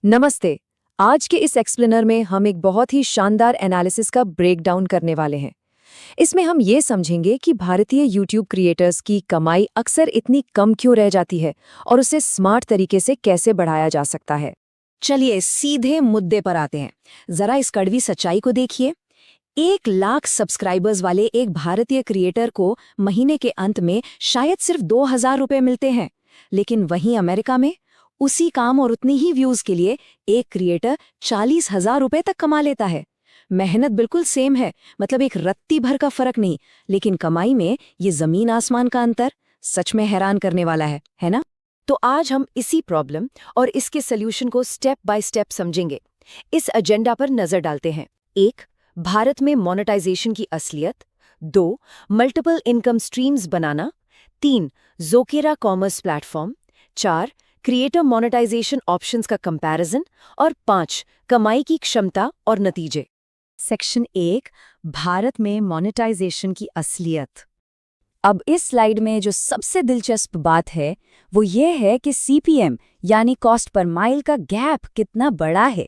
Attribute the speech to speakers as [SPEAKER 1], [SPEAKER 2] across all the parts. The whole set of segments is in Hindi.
[SPEAKER 1] नमस्ते। आज के इस एक्सप्लेनर में हम एक बहुत ही शानदार एनालिसिस का ब्रेकडाउन करने वाले हैं। इसमें हम ये समझेंगे कि भारतीय यूट्यूब क्रिएटर्स की कमाई अक्सर इतनी कम क्यों रह जाती है और उसे स्मार्ट तरीके से कैसे बढ़ाया जा सकता है।
[SPEAKER 2] चलिए सीधे मुद्दे पर आते हैं। जरा इस कड़वी सच्चाई को देखिए। 1 लाख सब्सक्राइबर्स वाले एक भारतीय क्रिएटर को महीने के अंत में शायद सिर्फ 2,000 रुपए मिलते हैं, लेकिन वहीं अमेरिका में उसी काम और उतनी ही व्यूज के लिए एक क्रिएटर 40,000 रुपए तक कमा लेता है। मेहनत बिल्कुल सेम है, मतलब एक रत्ती भर का फर्क नहीं, लेकिन कमाई में ये जमीन आसमान का अंतर सच में हैरान करने वाला है ना? तो आज हम इसी प्रॉब्लम और इसके सल्यूशन को स्टेप बाय स्टेप समझेंगे। इस एजेंडा पर नजर डालते हैं। 1. भारत में मोनेटाइजेशन की असलियत। 2. मल्टीपल इनकम स्ट्रीम्स बनाना। 3. ज़ोकेरा commerce platform. 4. Creator monetization options का कंपैरिजन। और 5. कमाई की क्षमता और नतीजे।
[SPEAKER 1] सेक्शन 1, भारत में मोनेटाइजेशन की असलियत। अब इस स्लाइड में जो सबसे दिलचस्प बात है वो ये है कि सीपीएम यानी कॉस्ट पर माइल का गैप कितना बड़ा है।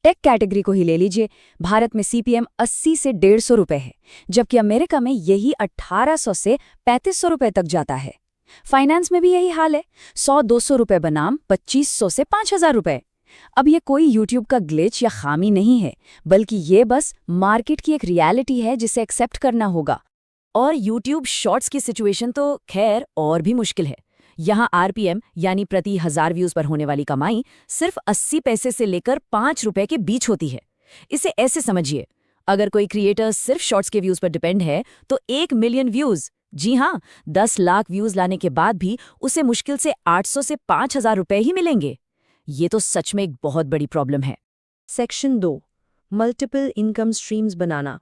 [SPEAKER 1] टेक कैटेगरी को ही ले लीजिए। भारत में सीपीएम 80 से 150 रुपए है, जबकि अमेरिका में यही 1800 से 3500 रुपए तक जाता है। फाइनेंस में भी यही हाल है, 100-200 रुपए बनाम 2500 से 5000 रुपए। अब ये कोई यूट्यूब का ग्लिच या खामी नहीं है, बल्कि ये बस मार्केट की एक रियलिटी है जिसे एक्सेप्ट करना होगा। और यूट्यूब शॉर्ट्स की सिचुएशन तो खैर और भी मुश्किल है। यहाँ आरपीएम यानी प्रति 1000 व्यूज पर होने वाली कमाई सिर्फ 80 पैसे से लेकर 5 रुपए के बीच होती है। इसे ऐसे समझिए, अगर कोई क्रिएटर सिर्फ शॉर्ट्स के व्यूज पर डिपेंड है तो 1 मिलियन व्यूज, जी हाँ, 10 लाख व्यूज लाने के बाद भी उसे मुश्किल से 800 से 5000 रुपए ही मिलेंगे। ये तो सच में एक बहुत बड़ी प्रॉब्लम है।
[SPEAKER 2] सेक्शन 2, मल्टीपल इनकम स्ट्रीम्स बनाना।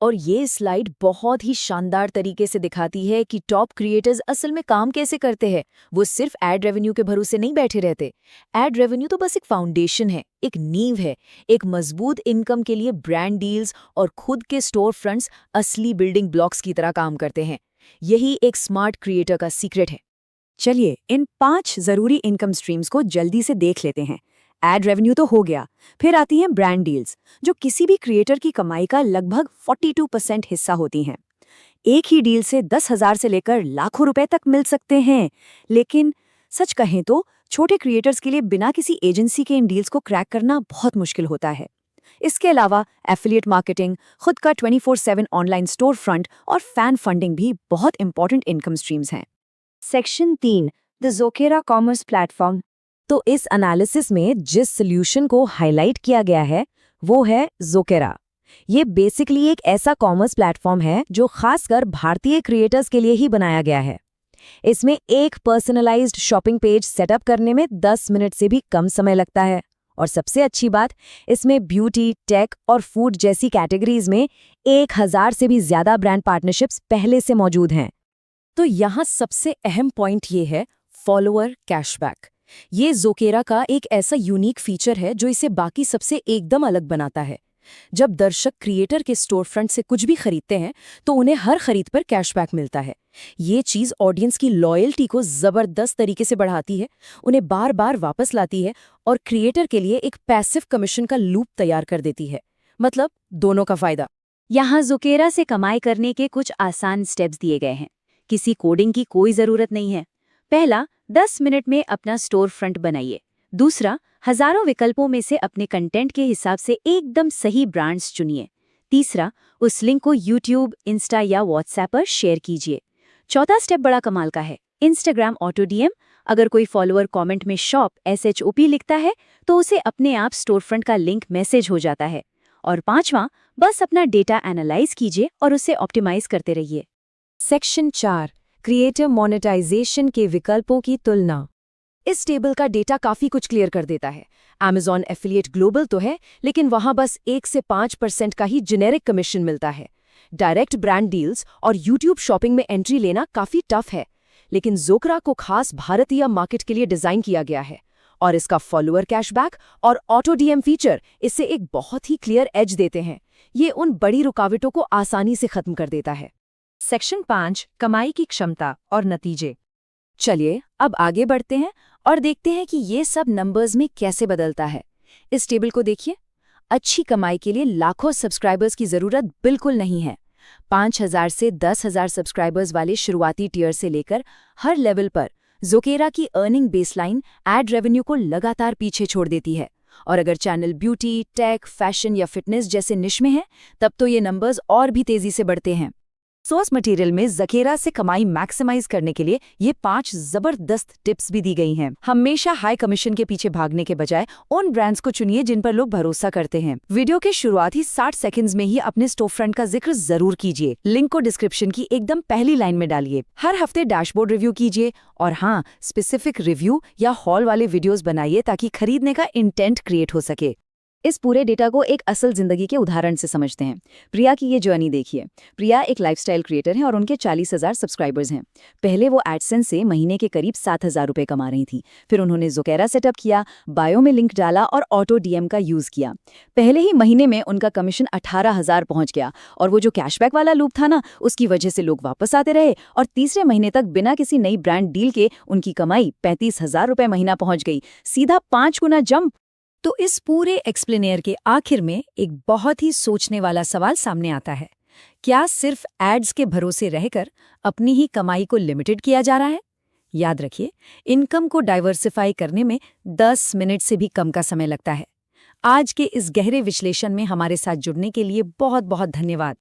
[SPEAKER 2] और ये स्लाइड बहुत ही शानदार तरीके से दिखाती है कि टॉप क्रिएटर्स असल में काम कैसे करते हैं। वो सिर्फ एड रेवेन्यू के भरोसे नहीं बैठे रहते। एड रेवेन्यू तो बस एक फाउंडेशन है, एक नींव है। एक मजबूत इनकम के लिए ब्रांड डील्स और खुद के स्टोर फ्रंट्स असली बिल्डिंग ब्लॉक्स की तरह काम करते हैं। यही एक स्मार्ट क्रिएटर का सीक्रेट है।
[SPEAKER 1] चलिए इन 5 जरूरी इनकम स्ट्रीम्स को जल्दी से देख लेते हैं। एड रेवेन्यू तो हो गया, फिर आती हैं ब्रांड डील्स, जो किसी भी क्रिएटर की कमाई का लगभग 42% हिस्सा होती हैं। एक ही डील से 10,000 से लेकर लाखों रुपए तक मिल सकते हैं। लेकिन सच कहें तो छोटे क्रिएटर्स के लिए बिना किसी एजेंसी के इन डील्स को क्रैक करना बहुत मुश्किल होता है। इसके अलावा एफिलिएट मार्केटिंग, खुद का 24/7 ऑनलाइन स्टोर फ्रंट और फैन फंडिंग भी बहुत इंपॉर्टेंट इनकम स्ट्रीम्स हैं। सेक्शन 3, द ज़ोकेरा कॉमर्स प्लेटफॉर्म। तो इस एनालिसिस में जिस सॉल्यूशन को हाईलाइट किया गया है वो है ज़ोकेरा। ये बेसिकली एक ऐसा कॉमर्स प्लेटफॉर्म है जो खासकर भारतीय क्रिएटर्स के लिए ही बनाया गया है। इसमें एक पर्सनलाइज्ड शॉपिंग पेज सेटअप करने में 10 मिनट से भी कम समय लगता है। और सबसे अच्छी बात, इसमें ब्यूटी, टेक और फूड जैसी कैटेगरीज में 1000 से भी ज्यादा ब्रांड पार्टनरशिप्स पहले से मौजूद हैं।
[SPEAKER 2] तो यहाँ सबसे अहम पॉइंट ये है फॉलोअर कैशबैक। ये ज़ोकेरा का एक ऐसा यूनिक फीचर है जो इसे बाकी सबसे एकदम अलग बनाता है। जब दर्शक क्रिएटर के स्टोर फ्रंट से कुछ भी खरीदते हैं तो उन्हें हर खरीद पर कैशबैक मिलता है। ये चीज़ ऑडियंस की लॉयल्टी को ज़बरदस्त तरीके से बढ़ाती है, उन्हें बार बार वापस लाती है और क्रिएटर के लिए एक पैसिव कमीशन का लूप तैयार कर देती है। मतलब दोनों का फायदा।
[SPEAKER 1] यहाँ ज़ोकेरा से कमाई करने के कुछ आसान स्टेप्स दिए गए हैं। किसी कोडिंग की कोई ज़रूरत नहीं है। पहला, 10 मिनट में अपना स्टोर फ्रंट बनाइए। दूसरा, हजारों विकल्पों में से अपने कंटेंट के हिसाब से एकदम सही ब्रांड्स चुनिए। तीसरा, उस लिंक को यूट्यूब, इंस्टा या व्हाट्सएप पर शेयर कीजिए। चौथा स्टेप बड़ा कमाल का है, इंस्टाग्राम ऑटो डीएम। अगर कोई फॉलोअर कमेंट में शॉप SHOP लिखता है तो उसे अपने आप स्टोर फ्रंट का लिंक मैसेज हो जाता है। और पांचवां, बस अपना डेटा एनालाइज कीजिए और उसे ऑप्टिमाइज करते रहिए। सेक्शन 4, क्रिएटर मोनेटाइजेशन के विकल्पों की तुलना।
[SPEAKER 2] इस टेबल का डेटा काफी कुछ क्लियर कर देता है। Amazon एफिलिएट ग्लोबल तो है, लेकिन वहां बस 1 से 5% का ही जेनेरिक कमीशन मिलता है। डायरेक्ट ब्रांड डील्स और यूट्यूब शॉपिंग में एंट्री लेना काफी टफ है, लेकिन ज़ोकेरा को खास भारतीय मार्केट के लिए डिजाइन किया गया है। और इसका फॉलोअर कैशबैक और ऑटो डीएम फीचर इससे एक बहुत ही क्लियर एज देते हैं। ये उन बड़ी रुकावटों को आसानी से खत्म कर देता है।
[SPEAKER 1] सेक्शन 5, कमाई की क्षमता और नतीजे।
[SPEAKER 2] चलिए अब आगे बढ़ते हैं और देखते हैं कि ये सब नंबर्स में कैसे बदलता है। इस टेबल को देखिए। अच्छी कमाई के लिए लाखों सब्सक्राइबर्स की जरूरत बिल्कुल नहीं है। 5,000 से 10,000 सब्सक्राइबर्स वाले शुरुआती टियर से लेकर हर लेवल पर ज़ोकेरा की अर्निंग बेसलाइन एड रेवेन्यू को लगातार पीछे छोड़ देती है। और अगर चैनल ब्यूटी, टेक, फैशन या फिटनेस जैसे निश में है, तब तो ये नंबर्स और भी तेजी से बढ़ते हैं। सोर्स मटेरियल में ज़ोकेरा से कमाई मैक्सिमाइज करने के लिए ये 5 जबरदस्त टिप्स भी दी गई हैं। हमेशा हाई कमीशन के पीछे भागने के बजाय उन ब्रांड्स को चुनिए जिन पर लोग भरोसा करते हैं। वीडियो के शुरुआती 60 सेकंड्स में ही अपने स्टोर फ्रंट का जिक्र जरूर कीजिए। लिंक को डिस्क्रिप्शन की एकदम पहली लाइन में डालिए। हर हफ्ते डैशबोर्ड रिव्यू कीजिए और हाँ, स्पेसिफिक रिव्यू या हॉल वाले वीडियोस बनाइए ताकि खरीदने का इंटेंट क्रिएट हो सके। इस पूरे डेटा को एक असल जिंदगी के उदाहरण से समझते हैं। प्रिया की ये जर्नी देखिए। प्रिया एक लाइफस्टाइल क्रिएटर है और उनके 40,000 सब्सक्राइबर्स हैं। पहले वो एडसेंस से महीने के करीब 7,000 रुपए कमा रही थी। फिर उन्होंने ज़ोकेरा सेटअप किया, बायो में लिंक डाला और ऑटो डीएम का यूज किया। पहले ही महीने में उनका कमीशन 18,000 पहुंच गया और वो जो कैशबैक वाला लूप था ना, उसकी वजह से लोग वापस आते रहे और तीसरे महीने तक बिना किसी नई ब्रांड डील के उनकी कमाई 35,000 रुपए महीना पहुंच गई। सीधा 5 गुना जंप। तो इस पूरे एक्सप्लेनेयर के आखिर में एक बहुत ही सोचने वाला सवाल सामने आता है। क्या सिर्फ एड्स के भरोसे रहकर अपनी ही कमाई को लिमिटेड किया जा रहा है? याद रखिए, इनकम को डाइवर्सिफाई करने में 10 मिनट से भी कम का समय लगता है। आज के इस गहरे विश्लेषण में हमारे साथ जुड़ने के लिए बहुत बहुत धन्यवाद।